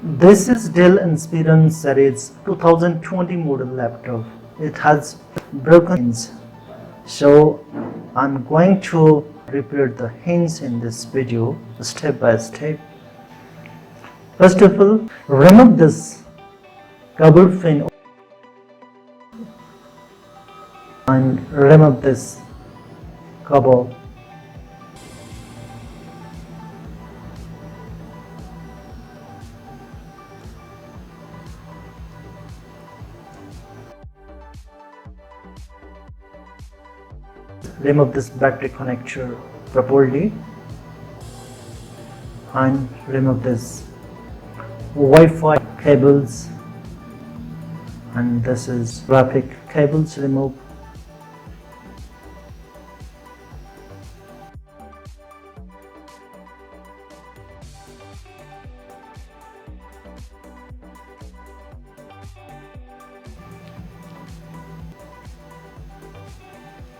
This is Dell Inspiron series 2020 model laptop. It has broken hinge. So I'm going to repair the hinge in this video step by step. First of all, remove this cover pin and remove this cover. Remove this battery connector properly and remove this Wi-Fi cables, and this is graphic cables. Remove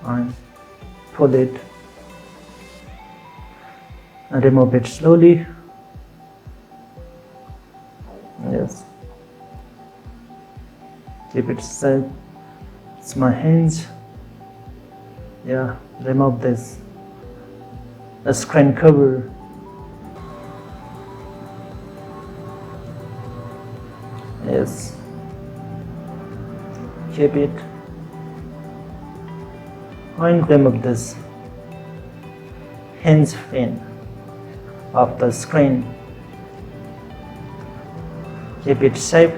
and pull it and remove it slowly. Yes, keep it safe. It's my hinge. Yeah, remove this the screen cover. Yes, keep it and remove this hinge pin of the screen. Keep it safe.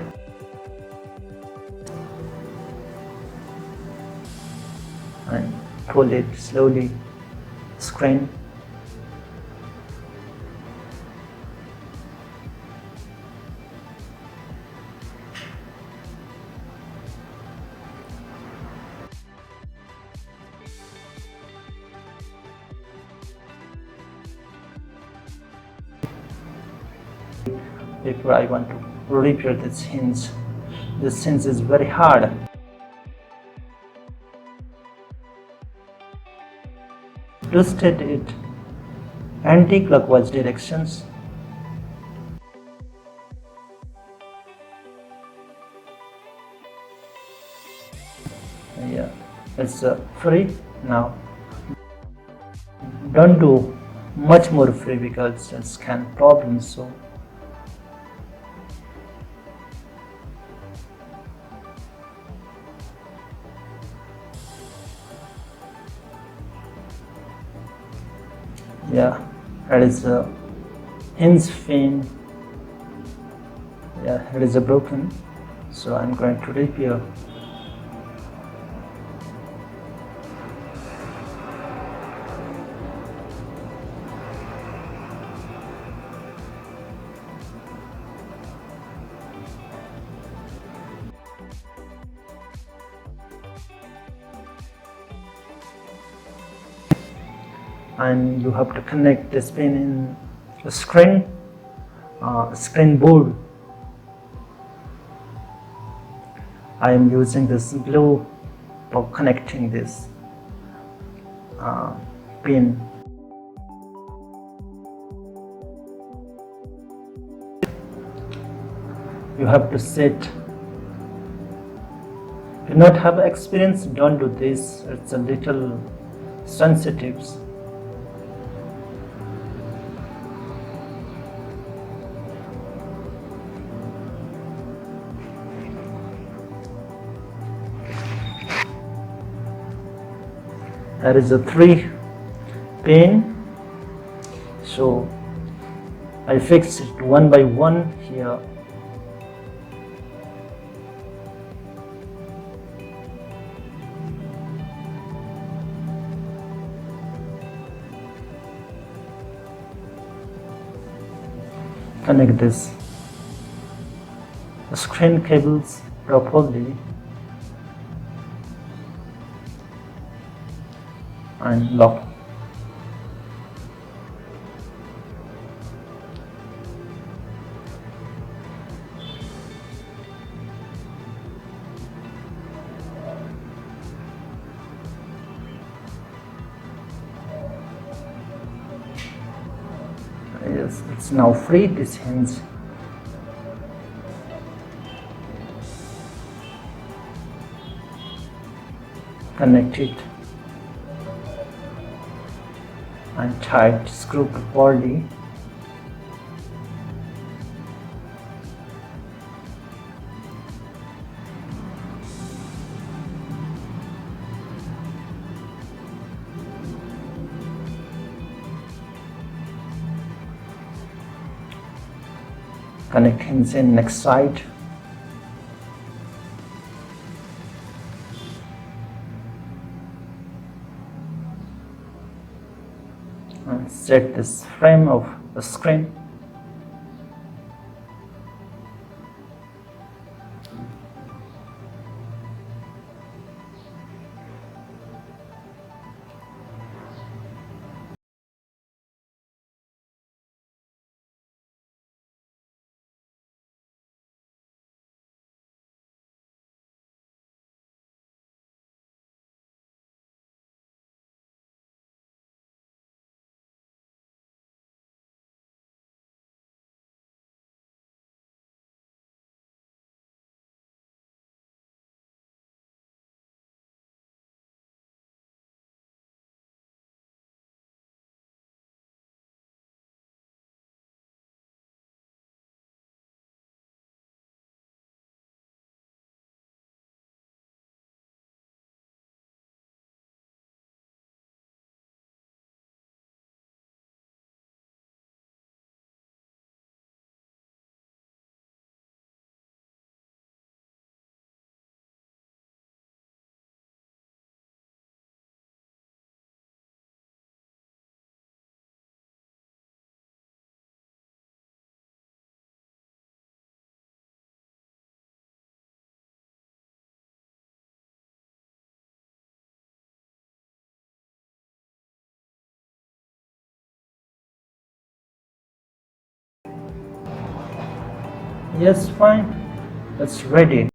And pull it slowly. Screen. Before I want to repair this hinge. This hinge is very hard. Twisted it anti-clockwise directions. Yeah, it's free now. Don't do much more free because it's can problems. So yeah, that is a hinge pin. Yeah, it is a broken, so I'm going to repair. And you have to connect this pin in the screen board. I am using this glue for connecting this pin. You have to set. If you not have experience, don't do this. It's a little sensitive. There is a 3 pin, so I fix it one by one here. Connect this screen cables properly and lock. Yes, it's now free, this hinge. Connect it and tight screw properly. Connect hinge in next side. And set this frame of the screen. Yes, fine. It's ready.